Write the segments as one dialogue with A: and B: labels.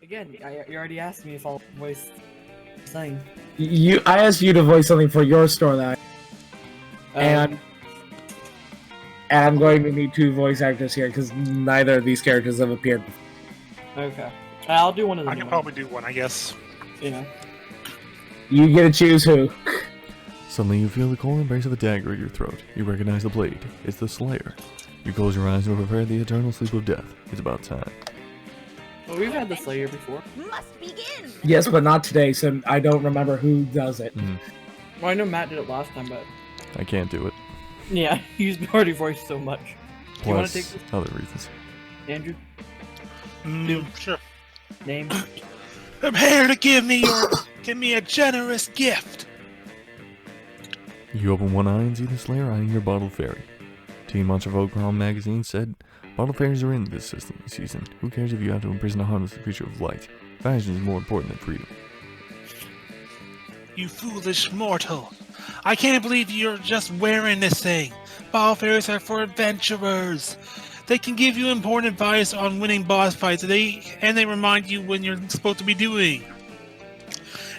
A: Again, you already asked me if I'll voice thing.
B: I asked you to voice something for your storyline, and I'm going to need 2 voice actors here because neither of these characters have appeared before.
A: Okay. I'll do one of them.
C: I can probably do one, I guess.
A: Yeah.
B: You get to choose who.
D: Suddenly you feel the cold embrace of a dagger at your throat. You recognize the blade. It's the Slayer. You close your eyes and prepare the eternal sleep of death. It's about time.
A: Well, we've had the Slayer before.
E: Must begin.
B: Yes, but not today, so I don't remember who does it.
A: Well, I know Matt did it last time, but
D: I can't do it.
A: yeah, he's already voiced so much. Do you want to take
D: Plus,
A: this,
D: other reasons.
A: Andrew?
C: Sure.
A: Name?
C: I'm here to give me a generous gift.
D: You open one eye and see the Slayer eyeing your bottle fairy. Teen Monster Prom magazine said, bottle fairies are in this system this season. Who cares if you have to imprison a harmless creature of light? Fashion is more important than freedom.
C: You foolish mortal. I can't believe you're just wearing this thing. Ball fairies are for adventurers. They can give you important advice on winning boss fights, and they remind you when you're supposed to be doing.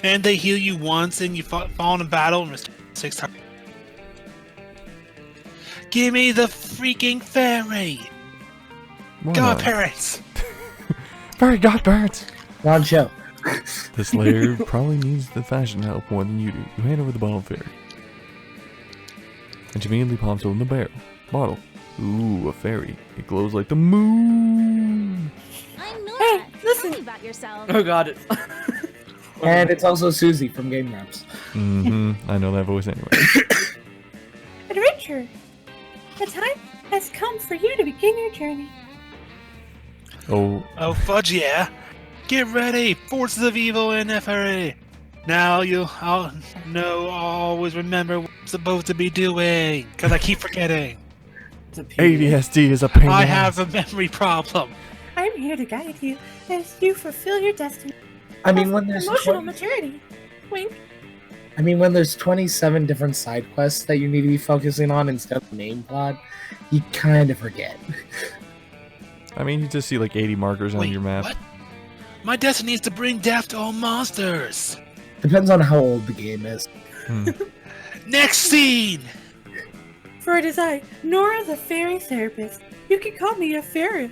C: And they heal you once, and you fall in a battle and restore 6 times. Give me the freaking fairy!
D: Why not?
C: Godparents!
D: Fairy godparents!
B: Ron, chill.
D: The Slayer probably needs the fashion help more than you do. You hand over the bottle fairy. And she immediately pops open the barrel. Bottle. Ooh, a fairy. It glows like the moon!
E: I'm Nora.
A: Hey, listen.
E: Tell me about yourself.
A: Oh god, it's...
B: And it's also Susie from Game Grumps.
D: I know that voice anyway.
F: Adventure! The time has come for you to begin your journey.
D: Oh,
C: Oh, fudge yeah! Get ready! Forces of Evil and FRA! Now I'll always remember what I'm supposed to be doing, because I keep forgetting.
A: It's a P.
D: ADSD is a pain in
C: I
D: the
C: have
D: ass.
C: a memory problem.
F: I'm here to guide you as you fulfill your destiny.
B: I mean, when there's
F: Emotional maturity. Wink.
B: I mean, when there's 27 different side quests that you need to be focusing on instead of the main plot, you kind of forget.
D: I mean, you just see like 80 markers on
C: Wait,
D: your map.
C: what? My destiny is to bring death to all monsters.
B: Depends on how old the game is.
C: Next scene!
F: For it is I, Nora the Fairy Therapist. You can call me a fairy.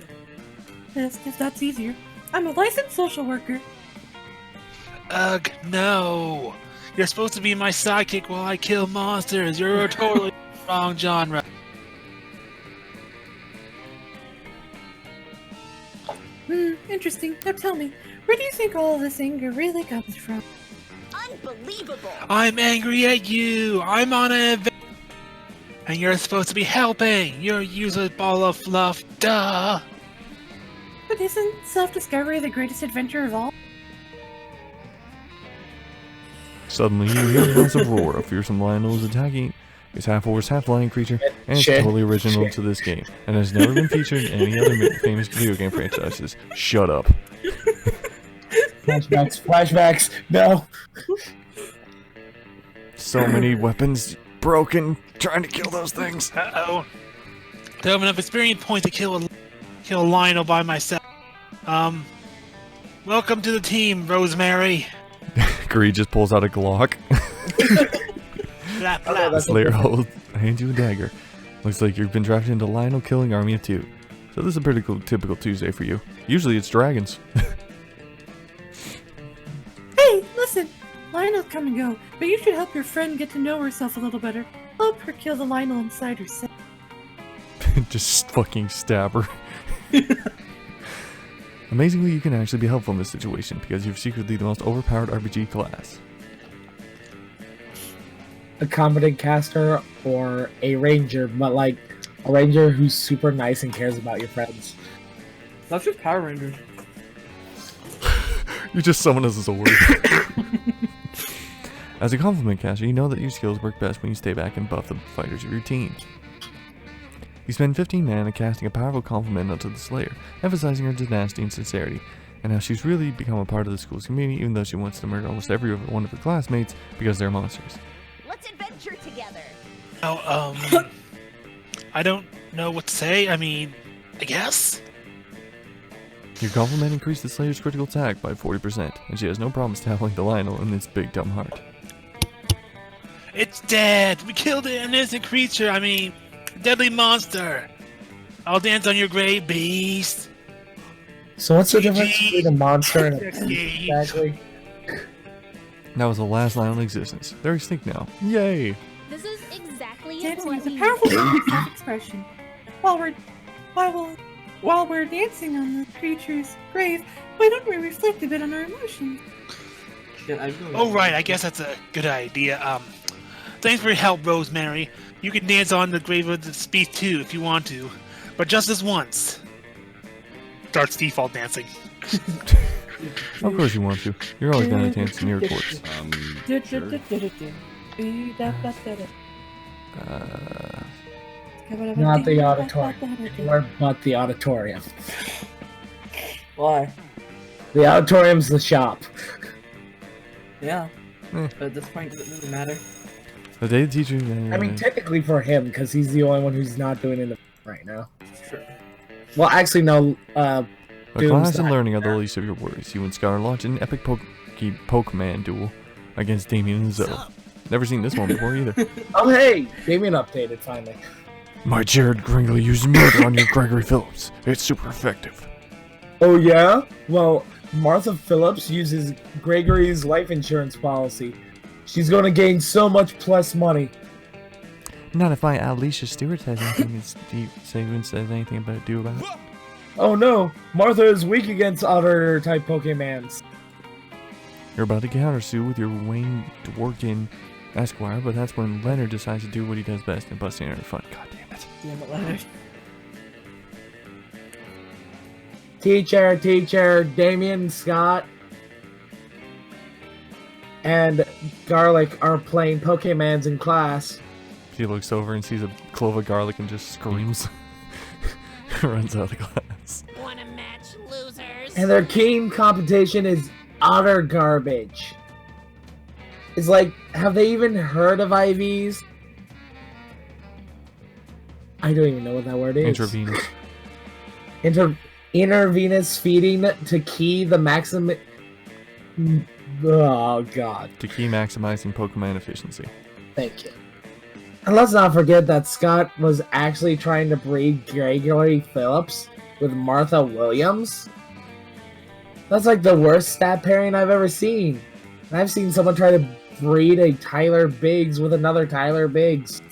F: Yes, if that's easier. I'm a licensed social worker.
C: Ugh, no. You're supposed to be my sidekick while I kill monsters. You're totally wrong genre.
F: Interesting. Now tell me, where do you think all of this anger really comes from?
E: Unbelievable.
C: I'm angry at you. I'm on an adventure. And you're supposed to be helping. You're a useless ball of fluff. Duh.
F: But isn't self-discovery the greatest adventure of all?
D: Suddenly, you hear a massive roar. A fearsome Lionel is attacking. It's half-horse, half-lion creature, and it's
B: Shit.
D: totally original to this game, and has never been featured in any other famous video game franchises. Shut up.
B: Flashbacks, flashbacks, no!
D: So many weapons broken, trying to kill those things.
C: Uh-oh. Don't have enough experience points to kill a Lionel by myself. Welcome to the team, Rosemary.
D: Greed just pulls out a Glock.
C: Blah, blah.
B: That's
D: Slayer hands you a dagger. Looks like you've been drafted into Lionel killing army of 2. So this is a pretty typical Tuesday for you. Usually it's dragons.
F: Hey, listen! Lionel's come and go, but you should help your friend get to know herself a little better. Help her kill the Lionel inside herself.
D: Just fucking stab her. Amazingly, you can actually be helpful in this situation because you're secretly the most overpowered RPG class.
B: A competent caster or a ranger, but like a ranger who's super nice and cares about your friends.
A: That's just Power Rangers.
D: You just summon as a sword. As a compliment caster, you know that your skills work best when you stay back and buff the fighters of your team. You spend 15 mana casting a powerful compliment onto the Slayer, emphasizing her tenacity and sincerity, and how she's really become a part of the school's community even though she wants to murder almost every one of her classmates because they're monsters.
E: Let's adventure together.
C: Oh, I don't know what to say. I mean, I guess.
D: Your compliment increased the Slayer's critical attack by 40%, and she has no problem tackling the Lionel in its big dumb heart.
C: It's dead! We killed an innocent creature, I mean, deadly monster! I'll dance on your grave, beast!
B: So what's the difference between a monster and a
C: GG.
B: beast, exactly?
D: That was the last Lionel in existence. They're extinct now. Yay!
E: This is exactly
F: Dancing
E: what
F: is a
E: we
F: powerful
E: need.
F: form of self-expression. While we're dancing on the creature's grave, why don't we reflect a bit on our emotions?
C: Oh right, I guess that's a good idea. Thanks for your help, Rosemary. You can dance on the grave of the beast too if you want to, but just this once. Starts default dancing.
D: Of course you want to. You're always gonna dance near a corpse.
B: Not the auditorium. Anywhere but the auditorium.
A: Why?
B: The auditorium's the shop.
A: Yeah.
D: Eh.
A: But at this point, it doesn't matter.
D: The day the teacher...
B: I mean, technically for him, because he's the only one who's not doing it right now.
A: Sure.
B: Well, actually, no.
D: A
B: Doom's
D: class and
B: not
D: learning are the
B: there.
D: least of your worries. You and Scar launch an epic Pokemon duel against Damien and Zoe. Never seen this one before either.
B: Oh, hey! Damien updated, finally.
D: My Jared Gringley used murder on your Gregory Phillips. It's super effective.
B: Oh, yeah? Well, Martha Phillips uses Gregory's life insurance policy. She's gonna gain so much plus money.
D: Not if Alicia Stewart says anything. Says anything about it. Do about it.
B: Oh no, Martha is weak against otter type Pokemans.
D: You're about to countersue with your Wayne Dworkin Esquire, but that's when Leonard decides to do what he does best and busting her in front. God damn it.
A: Damn it, Leonard.
B: Teacher, Damien, Scott, and Garlic are playing Pokemans in class.
D: She looks over and sees a clove of garlic and just screams. Runs out of the class.
E: Wanna match, losers?
B: And their keen competition is otter garbage. It's like, have they even heard of IVs? I don't even know what that word is.
D: Intravenous.
B: Intravenous feeding to key the maximum. Oh god.
D: To key maximizing Pokemon efficiency.
B: Thank you. And let's not forget that Scott was actually trying to breed Gregory Phillips with Martha Williams. That's like the worst stat pairing I've ever seen. And I've seen someone try to breed a Tyler Biggs with another Tyler Biggs.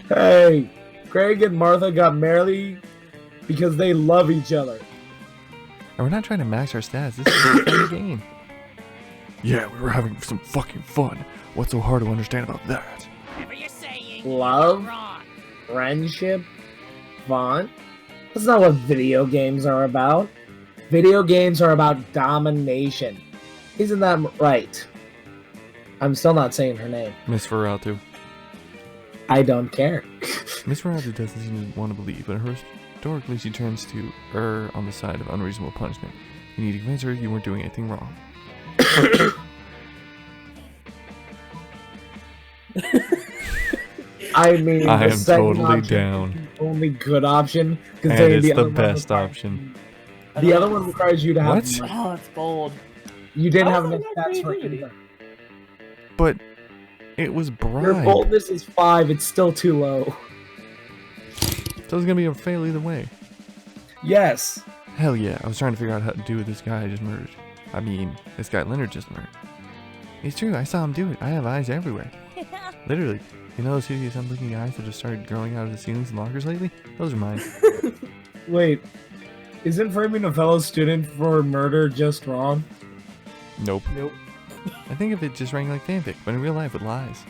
B: Hey, Greg and Martha got married because they love each other.
D: And we're not trying to max our stats. This is a fun game. Yeah, we were having some fucking fun. What's so hard to understand about that?
E: Whatever you're saying,
B: Love,
E: wrong.
B: friendship, fun. That's not what video games are about. Video games are about domination. Isn't that right? I'm still not saying her name.
D: Miss Ferratu.
B: I don't care.
D: Miss Ferratu doesn't seem to want to believe, but historically she turns to err on the side of unreasonable punishment. You need to convince her you weren't doing anything wrong.
B: I mean,
D: I
B: the
D: am
B: second
D: totally
B: option
D: down.
B: is the only good option.
D: And
B: Considering
D: it's
B: the
D: the
B: other one
D: best
B: requires-
D: option.
B: The other one requires you to have.
D: What?
B: money.
A: Oh, it's bold.
B: You didn't have
A: Oh,
B: enough
A: that's
B: stats for
A: creativity.
B: either.
D: But it was
B: Your
D: bribe.
B: boldness is 5. It's still too low.
D: So it's gonna be a fail either way.
B: Yes.
D: Hell yeah, I was trying to figure out how to do what this guy I just murdered. I mean, this guy Leonard just murdered. It's true, I saw him do it. I have eyes everywhere. Literally. You know those hideous unblinking eyes that have started growing out of the ceilings and lockers lately? Those are mine.
B: Wait. Isn't framing a fellow student for murder just wrong?
D: Nope.
A: Nope.
D: I think if it just rang like fanfic, but in real life it lies.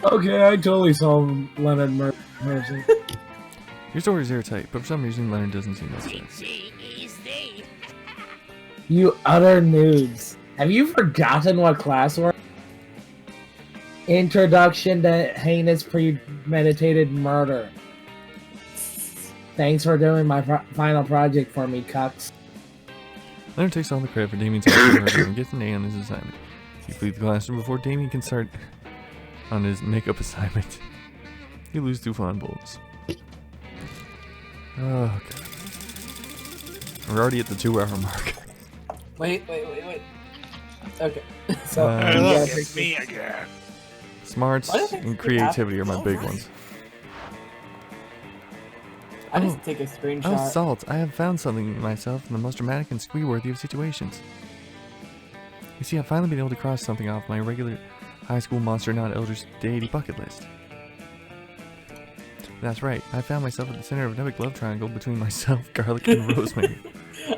B: Okay, I totally saw Leonard murder person.
D: Your story is airtight, but for some reason Leonard doesn't seem necessary.
E: G-G-E-Z.
B: You utter noobs. Have you forgotten what class we're in? Introduction to heinous premeditated murder. Thanks for doing my final project for me, cucks.
D: Leonard takes all the credit for Damien's actual murder and gets an A on his assignment. You flee the classroom before Damien can start on his makeup assignment. You lose 2 fun bullets. Oh, God. We're already at the 2-hour mark.
A: Wait. Okay.
B: So,
D: Uh,
C: Hey, look,
B: yeah,
C: it's me again.
D: Smarts
A: Why does it
D: and
A: keep
D: creativity are my
A: happening?
D: big ones.
A: I just
D: Oh.
A: take a
D: Oh,
A: screenshot.
D: Salt, I have found something in myself in the most dramatic and squee-worthy of situations. You see, I've finally been able to cross something off my regular high school monster non-eldritch deity bucket list. That's right, I found myself at the center of an epic love triangle between myself, Garlic, and Rosemary.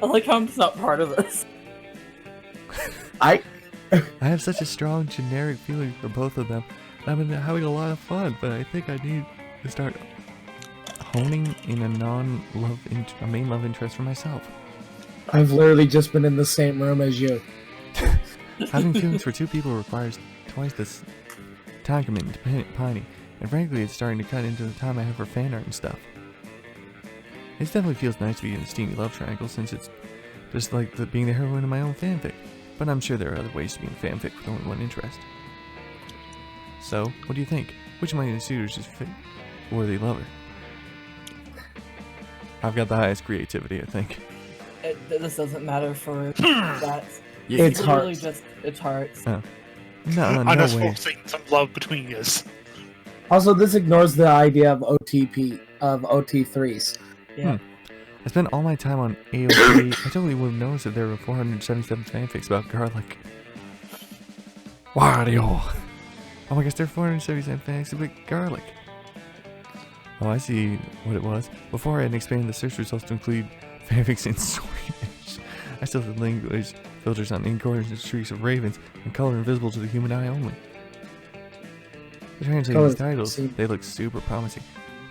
A: I like how I'm just not part of this.
B: I
D: I have such a strong generic feeling for both of them. I've been having a lot of fun, but I think I need to start honing in a main love interest for myself.
B: I've literally just been in the same room as you.
D: Having feelings for two people requires twice this time commitment to Piney, and frankly, it's starting to cut into the time I have for fan art and stuff. It definitely feels nice to be in a steamy love triangle, since it's just like being the heroine of my own fanfic. But I'm sure there are other ways to be in fanfic with only one interest. So, what do you think? Which of my suitors is fit worthy lover? I've got the highest creativity, I think.
A: This doesn't matter for that.
D: Yeah,
B: It's
A: literally
B: hearts.
A: it's hearts.
D: No,
C: I'm just
D: way.
C: forcing some love between us.
B: Also, this ignores the idea of OT3s.
A: Yeah.
D: I spent all my time on AOP. I totally would have noticed that there were 477 fanfics about garlic. Wario! Oh my gosh, there are 477 fanfics about garlic. Oh, I see what it was. Before I had expanded the search results to include fanfics in Swedish, I still had language filters on incorns and streaks of ravens and color invisible to the human eye only. To translate these titles, they look super promising.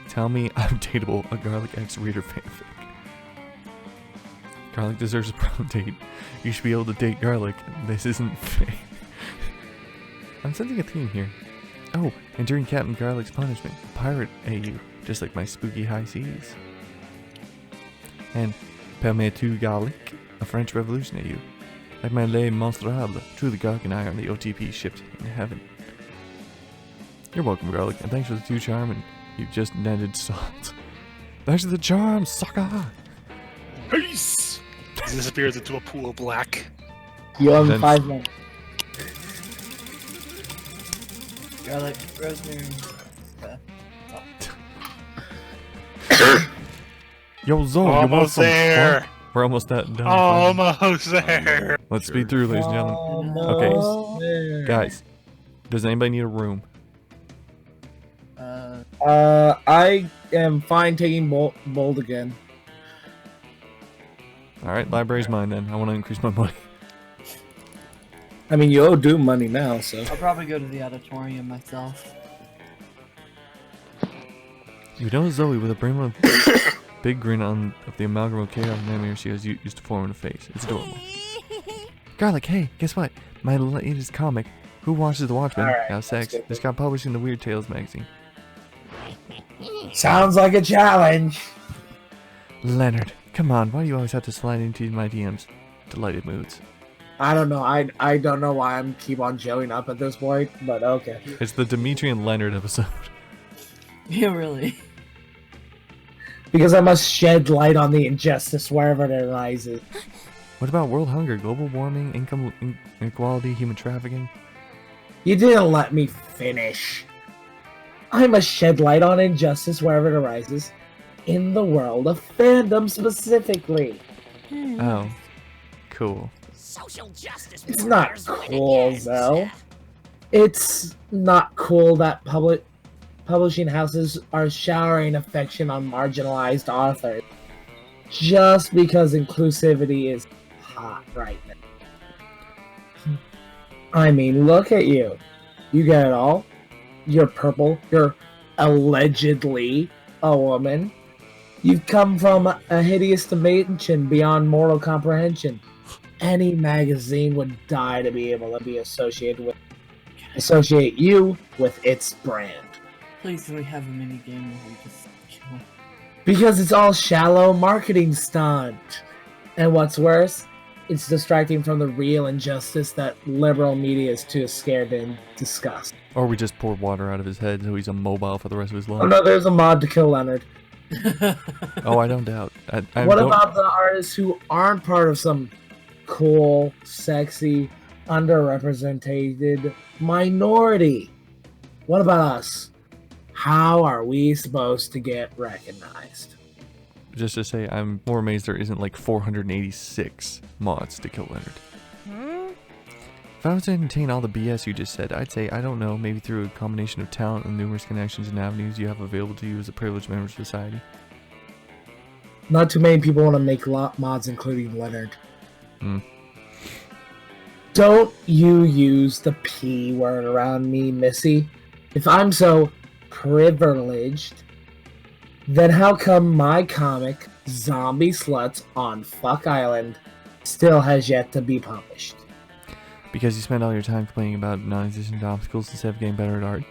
D: Tell me I'm dateable, a Garlic X reader fanfic. Garlic deserves a prom date. You should be able to date Garlic. This isn't fair. I'm sensing a theme here. Oh, and during Captain Garlic's punishment, a pirate AU, just like my spooky high seas. And Permetu Garlic, a French Revolution AU, like my Les Monsterables. Truly, Garlic and I are on the OTP shipped in heaven. You're welcome, Garlic, and thanks for the 2 charm, and you just netted Salt. Thanks for the charm, sucker!
C: Peace! He disappears into a pool of black.
B: You have
D: Then-
B: 5 minutes.
A: Garlic, rosemary.
D: Yo, Zoe, you want
C: Almost
D: some
C: there!
D: fun? We're almost done.
C: Almost there!
D: Let's speed through, ladies and gentlemen.
B: Okay.
D: Guys, does anybody need a room?
B: I am fine taking bold again.
D: Alright, library's mine then. I want to increase my money.
B: I mean, you owe Doom money now, so.
A: I'll probably go to the auditorium myself.
D: You know Zoe with a brain big grin on of the amalgam of chaos and nightmare she has used to form in her face. It's adorable. Garlic, hey, guess what? My latest comic, Who Watches the Watchmen,
B: Alright,
D: Now Sex,
B: let's get
D: just got published in the Weird Tales magazine.
B: Sounds like a challenge.
D: Leonard, come on, why do you always have to slide into my DMs? Delighted moods.
B: I don't know. I don't know why I'm keep on showing up at this point, but okay.
D: It's the Dimitri and Leonard episode.
A: Yeah, really.
B: Because I must shed light on the injustice wherever it arises.
D: What about world hunger, global warming, income inequality, human trafficking?
B: You didn't let me finish. I must shed light on injustice wherever it arises. In the world of fandom specifically.
D: Oh, cool.
E: Social justice.
B: It's not
E: warriors win
B: cool,
E: again.
B: though. It's not cool that publishing houses are showering affection on marginalized authors just because inclusivity is hot right now. I mean, look at you. You get it all. You're purple. You're allegedly a woman. You've come from a hideous dimension beyond mortal comprehension. Any magazine would die to be able to be associate you with its brand.
A: Please, can we have a mini game where we just kill?
B: Because it's all shallow marketing stunt. And what's worse, it's distracting from the real injustice that liberal media is too scared to discuss.
D: Or we just pour water out of his head so he's immobile for the rest of his life.
B: Oh no, there's a mod to kill Leonard.
D: Oh, I don't doubt. I
B: What
D: don't,
B: about the artists who aren't part of some cool, sexy, underrepresented minority? What about us? How are we supposed to get recognized?
D: just to say, I'm more amazed there isn't like 486 mods to kill Leonard. If I was to entertain all the BS you just said, I'd say, I don't know, maybe through a combination of talent and numerous connections and avenues you have available to you as a privileged member of society.
B: Not too many people want to make mods, including Leonard. Don't you use the P word around me, Missy. If I'm so privileged, then how come my comic, Zombie Sluts on Fuck Island, still has yet to be published?
D: Because you spend all your time complaining about non-existent obstacles instead of getting better at art.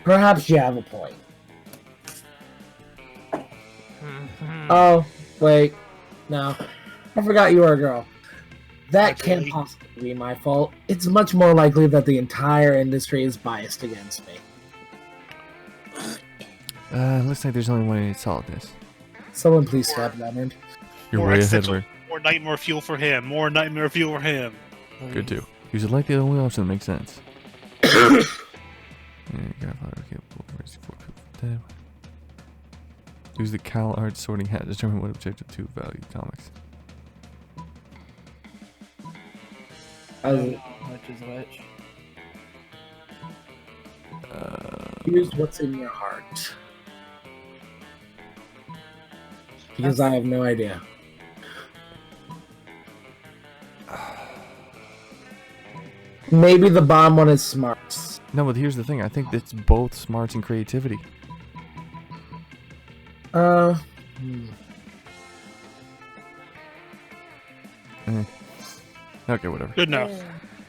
B: Perhaps you have a point. Oh, wait. No. I forgot you were a girl. That can't
C: Actually-
B: possibly be my fault. It's much more likely that the entire industry is biased against me.
D: Looks like there's only one way to solve this.
B: Someone please stop Leonard.
D: You're
C: More
D: way ahead,
C: existential-
D: Leonard.
C: More nightmare fuel for him. More nightmare fuel for him.
D: Good too. Use it like the only option that makes sense. Yeah, you gotta follow, okay, where's the 4 people dead? Use the Cal Art sorting hat to determine what objective to value comics.
A: Which is which?
B: Use what's in your heart. Because I have no idea. Maybe the bomb one is smarts.
D: No, but here's the thing. I think it's both smarts and creativity.
B: Hmm.
D: Okay, whatever.
C: Good enough.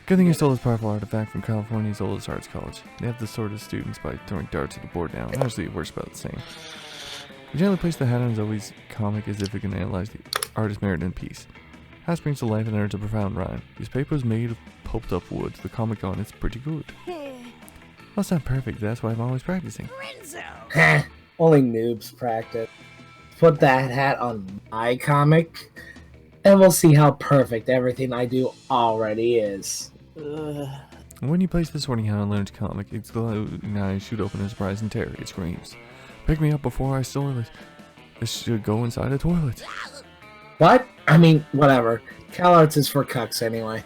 D: Good thing you stole this powerful artifact from California's oldest arts college. They have the sort of students by throwing darts at the board now. Honestly, it works about the same. You generally place the hat on Zoe's comic as if it can analyze the artist's merit in piece. Hat springs to life and enters a profound rhyme. This paper is made of pulped up wood. The comic on it's pretty good. Well, it's not perfect. That's why I'm always practicing.
E: Renzo!
B: Only noobs practice. Put that hat on my comic, and we'll see how perfect everything I do already is.
D: When you place the sorting hat on Leonard's comic, its glowing eyes shoot open in surprise and terror. It screams, "Pick me up before I steal this. This should go inside a toilet."
B: What? I mean, whatever. CalArts is for cucks anyway.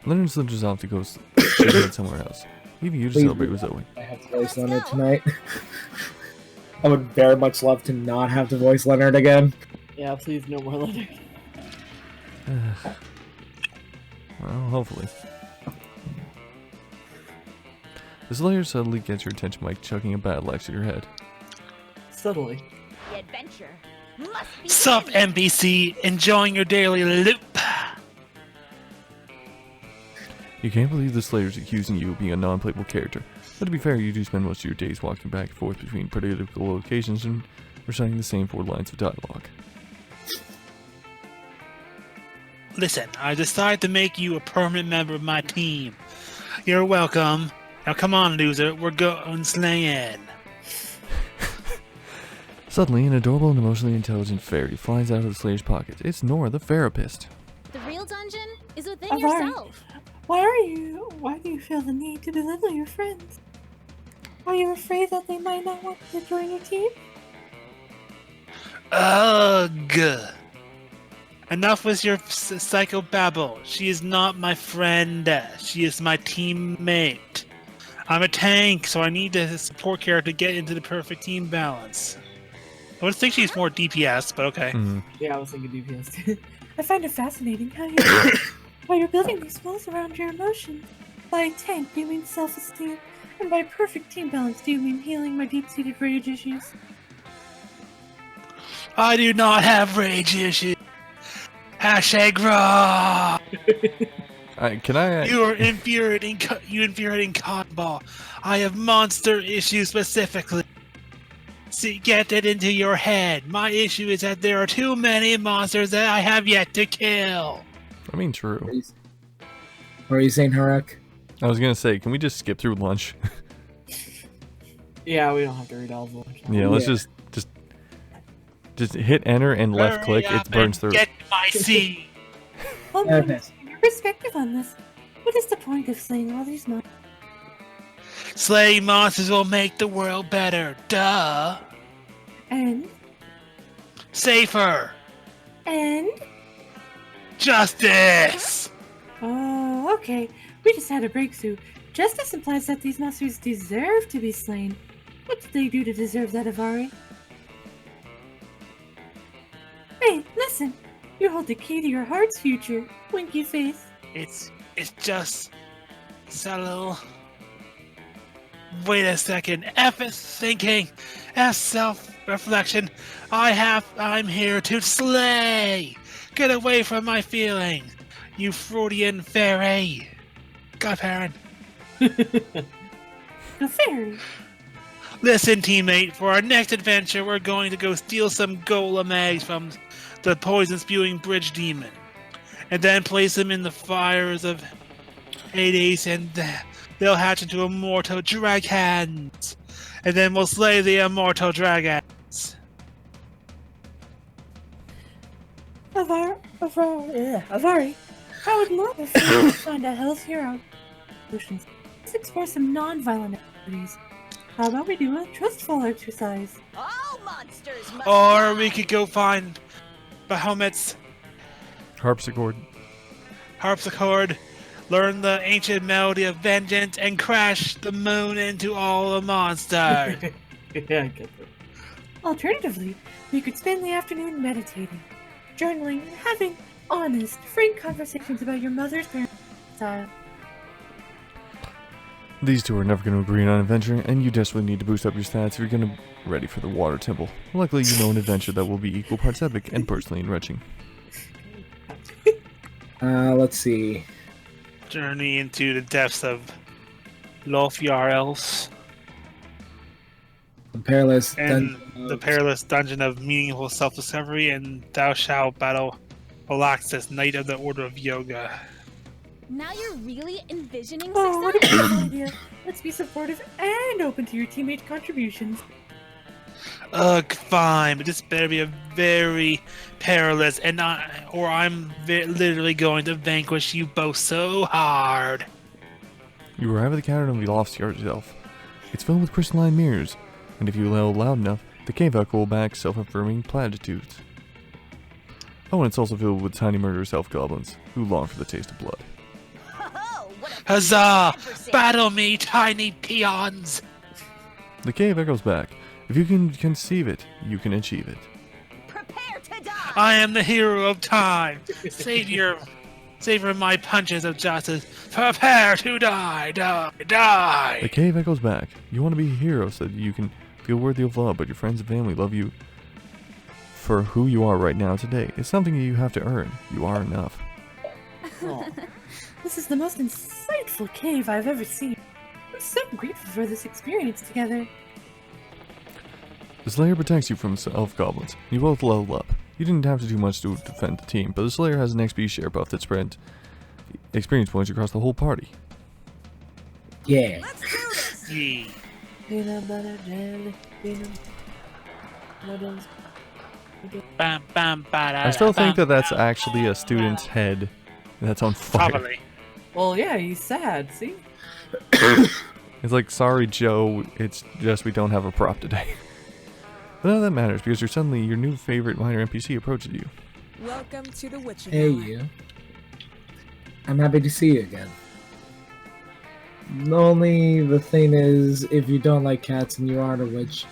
D: Leonard slithers off to go sit somewhere else. Leaving you to
B: Please.
D: celebrate with Zoe.
B: I have to voice Leonard tonight. I would very much love to not have to voice Leonard again.
A: Yeah, please no more Leonard.
D: Well, hopefully. The Slayer suddenly gets your attention by chucking a battle axe at your head.
A: Suddenly.
E: The adventure must be
C: Sup, NPC? Enjoying your daily loop?
D: You can't believe the Slayer's accusing you of being a non-playable character. But to be fair, you do spend most of your days walking back and forth between predictable locations and reciting the same 4 lines of dialogue.
C: Listen, I decided to make you a permanent member of my team. You're welcome. Now come on, loser. We're going slaying.
D: Suddenly, an adorable and emotionally intelligent fairy flies out of the Slayer's pocket. It's Nora, the therapist.
E: The real dungeon is within
F: I'm sorry.
E: yourself.
F: Why do you feel the need to belittle your friends? Are you afraid that they might not want to join your team?
C: Ugh. Enough with your psychobabble. She is not my friend. She is my teammate. I'm a tank, so I need a support character to get into the perfect team balance. I would think she's more DPS, but okay.
A: Yeah, I was thinking DPS too.
F: I find it fascinating how you're building these walls around your emotions. By tank, do you mean self-esteem? And by perfect team balance, do you mean healing my deep-seated rage issues?
C: I do not have rage issues. Hashtag raw.
D: You
C: You infuriating cottonball. I have monster issues specifically. See, get it into your head. My issue is that there are too many monsters that I have yet to kill.
D: I mean, true.
B: What are you saying, Harak?
D: I was gonna say, can we just skip through lunch?
A: Yeah, we don't have to read all of them.
D: Yeah, let's
B: Yeah.
D: just Just hit enter and left click.
C: Hurry
D: It
C: up
D: burns
C: and
D: through.
C: Get my seed.
F: Hold
B: Okay.
F: on, your perspective on this. What is the point of slaying all these monsters?
C: Slaying monsters will make the world better. Duh.
F: And
C: Safer.
F: and
C: Justice.
F: oh, okay. We just had a breakthrough. Justice implies that these monsters deserve to be slain. What did they do to deserve that, Avari? Hey, listen! You hold the key to your heart's future, Winky Face.
C: It's just subtle. Wait a second. F is thinking. F self-reflection. I'm here to slay. Get away from my feeling, you Freudian fairy. Godparent.
F: A fairy.
C: Listen, teammate, for our next adventure, we're going to go steal some golem eggs from the poison-spewing bridge demon, and then place them in the fires of Hades, and they'll hatch into immortal dragons, and then we'll slay the immortal dragons.
F: Avari, I would love if you could find a healthier solutions. Let's explore some non-violent activities. How about we do a trustful exercise?
E: All monsters must
C: Or we could go find Bahamut's
D: Harpsichord.
C: harpsichord, learn the ancient melody of vengeance, and crash the moon into all the monsters.
A: Yeah, I get that.
F: Alternatively, we could spend the afternoon meditating, journaling, and having honest, frank conversations about your mother's parents' style.
D: These two are never going to agree on an adventure, and you desperately need to boost up your stats if you're going to be ready for the water temple. Luckily, you know an adventure that will be equal parts epic and personally enriching.
B: Let's see.
C: Journey into the depths of Lofjarls
B: The perilous
C: and
B: dungeon
C: the
B: of-
C: perilous dungeon of meaningful self-discovery, and thou shalt battle Alaxis, Knight of the Order of Yoga.
E: Now you're really envisioning
F: Oh, what a
E: success.
F: beautiful idea! Let's be supportive and open to your teammate contributions.
C: Ugh, fine, but this better be a very perilous, and or I'm literally going to vanquish you both so hard.
D: You arrive at the cavern of the lost yourself. It's filled with crystalline mirrors, and if you yell loud enough, the cave echo will back self-affirming platitudes. Oh, and it's also filled with tiny murderous elf goblins who long for the taste of blood.
E: Oh, what a
C: Huzzah!
E: adversary.
C: Battle me, tiny peons!
D: The cave echoes back. If you can conceive it, you can achieve it.
E: Prepare to die.
C: I am the hero of time. Savor my punches of justice. Prepare to die, die,
D: The
C: die.
D: cave echoes back. You want to be a hero so that you can feel worthy of love, but your friends and family love you for who you are right now today. It's something you have to earn. You are enough.
F: This is the most insightful cave I've ever seen. I'm so grateful for this experience together.
D: The Slayer protects you from elf goblins. You both level up. You didn't have to do much to defend the team, but the Slayer has an XP share buff that spreads experience points across the whole party.
B: Yeah.
E: Let's do this.
C: Yee.
F: Peanut butter jelly, peanut butter.
C: Bam, bam,
D: I still think that that's actually a student's head that's on fire.
C: Probably.
A: Well, yeah, he's sad, see?
D: It's like, sorry, Joe, it's just we don't have a prop today. But none of that matters because your new favorite minor NPC approaches you.
G: Welcome to the Witching
B: Hey,
G: Hour.
B: you. I'm happy to see you again. Only the thing is, if you don't like cats and you are a witch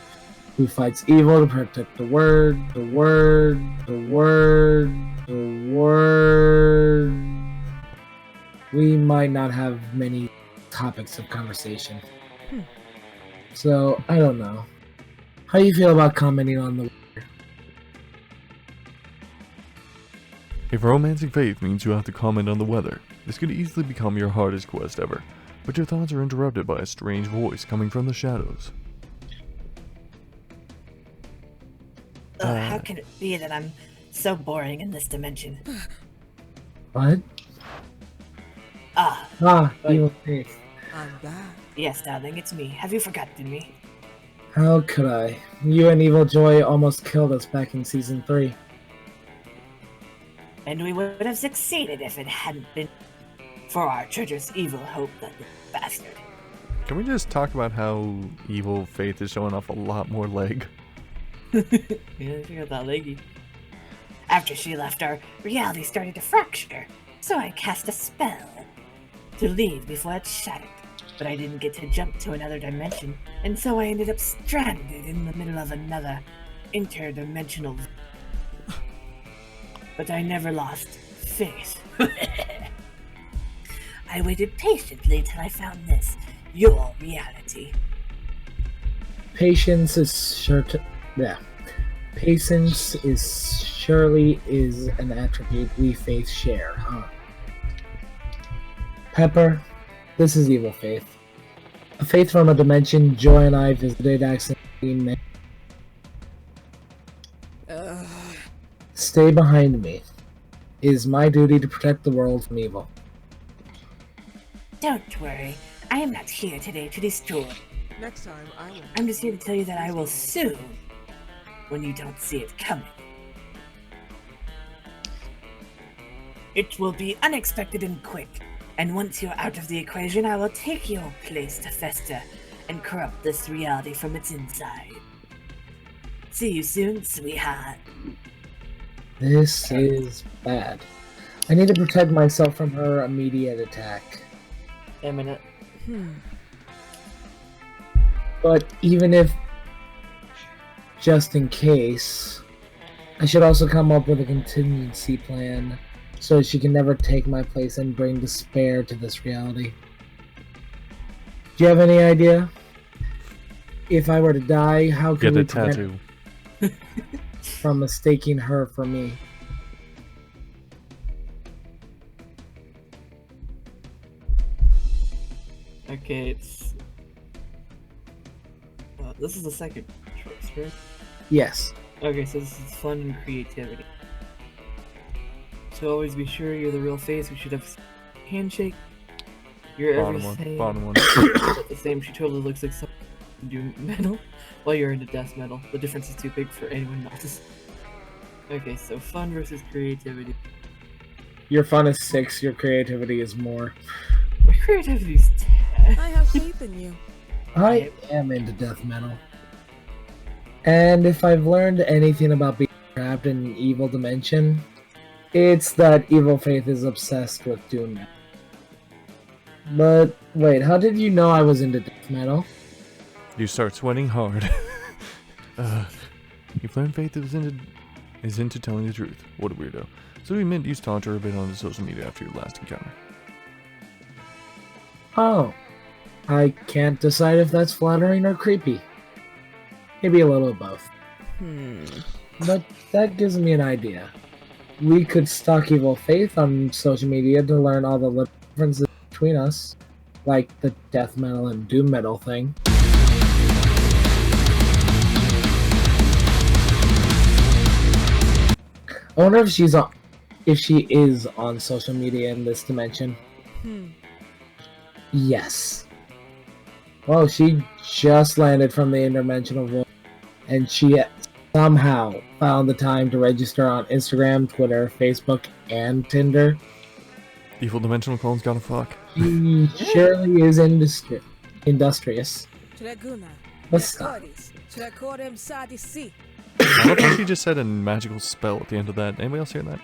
B: who fights evil to protect the word, we might not have many topics of conversation. So, I don't know. How do you feel about commenting on the
D: If romancing faith means you have to comment on the weather, this could easily become your hardest quest ever. But your thoughts are interrupted by a strange voice coming from the shadows.
F: How can it be that I'm so boring in this dimension?
B: What?
F: Ah,
B: Evil faith.
G: I'm back.
F: yes, darling, it's me. Have you forgotten me?
B: How could I? You and Evil Joy almost killed us back in Season 3.
F: And we would have succeeded if it hadn't been for our treacherous evil hope that bastard.
D: Can we just talk about how evil Faith is showing off a lot more leg?
F: Yeah, she got that leggy. After she left, our reality started to fracture, so I cast a spell to leave before it shattered. But I didn't get to jump to another dimension, and so I ended up stranded in the middle of another interdimensional. But I never lost faith. I waited patiently till I found this, your reality.
B: Patience is surely is an attribute we Faith share, huh? Pepper, this is Evil Faith. A Faith from a dimension Joy and I visited accidentally. Stay behind me. It is my duty to protect the world from evil.
F: Don't worry, I am not here today to destroy.
G: Next time, I will.
F: I'm just here to tell you that I will soon, when you don't see it coming. It will be unexpected and quick, and once you're out of the equation, I will take your place to fester and corrupt this reality from its inside. See you soon, sweetheart.
B: This is bad. I need to protect myself from her immediate attack.
A: Imminent.
B: But even if, just in case, I should also come up with a contingency plan so she can never take my place and bring despair to this reality. Do you have any idea? If I were to die, how can
D: Get a
B: we prevent
D: tattoo.
B: from mistaking her for me?
A: Okay, it's... this is the second choice, right?
B: Yes.
A: Okay, so this is fun and creativity. So always be sure you're the real face. We should have a handshake. You're everything.
D: Bottom one.
A: At the same, she totally looks like someone who do metal while you're into death metal. The difference is too big for anyone else. Okay, so fun versus creativity.
B: Your fun is 6, your creativity is more.
A: My creativity's 10.
G: I have faith in you.
B: I am into death metal. And if I've learned anything about being trapped in an evil dimension, it's that Evil Faith is obsessed with doom metal. But wait, how did you know I was into death metal?
D: You start sweating hard. You've learned Faith is into telling the truth. What a weirdo. So we meant you talked to her a bit on the social media after your last encounter.
B: Oh. I can't decide if that's flattering or creepy. Maybe a little of both. But that gives me an idea. We could stalk Evil Faith on social media to learn all the differences between us. Like the death metal and doom metal thing. I wonder if she is on social media in this dimension. Yes. Well, she just landed from the interdimensional void, and she somehow found the time to register on Instagram, Twitter, Facebook, and Tinder.
D: Evil Dimensional Clone's gotta fuck.
B: She surely is industrious.
G: Traguna.
B: Let's stop.
G: Tracorem sadisi.
D: I love how she just said a magical spell at the end of that. Anybody else hear that?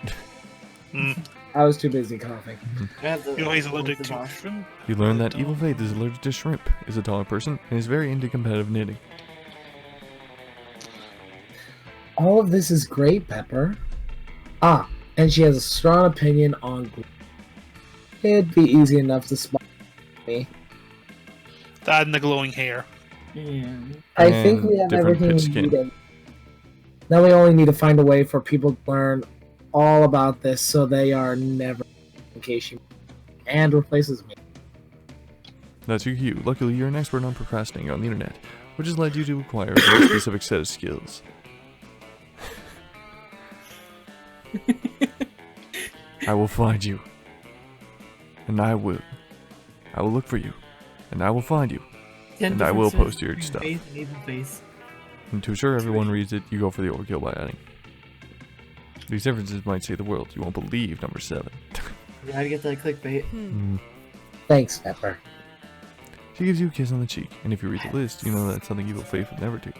B: I was too busy coughing.
C: You know he's allergic to shrimp.
D: You learn that Evil Faith is allergic to shrimp, is a taller person, and is very into competitive knitting.
B: All of this is great, Pepper. Ah, and she has a strong opinion on glue. It'd be easy enough to spot me.
C: That and the glowing hair.
A: Yeah.
B: I think we have
D: different
B: everything
D: pitch
B: we
D: skin.
B: need. Now we only need to find a way for people to learn all about this so they are never in case she and replaces me.
D: That's your cue. Luckily, you're an expert on procrastinating on the internet, which has led you to acquire a very specific set of skills. I will find you. And I will look for you. And I will find you.
A: 10
D: and I will
A: different
D: post your
A: between
D: stuff.
A: Faith and even face.
D: And to assure everyone reads it, you go for the overkill by adding. These differences might save the world. You won't believe number 7.
A: You gotta get that clickbait.
B: Thanks, Pepper.
D: She gives you a kiss on the cheek, and if you read the list, you know that's something Evil Faith would never do.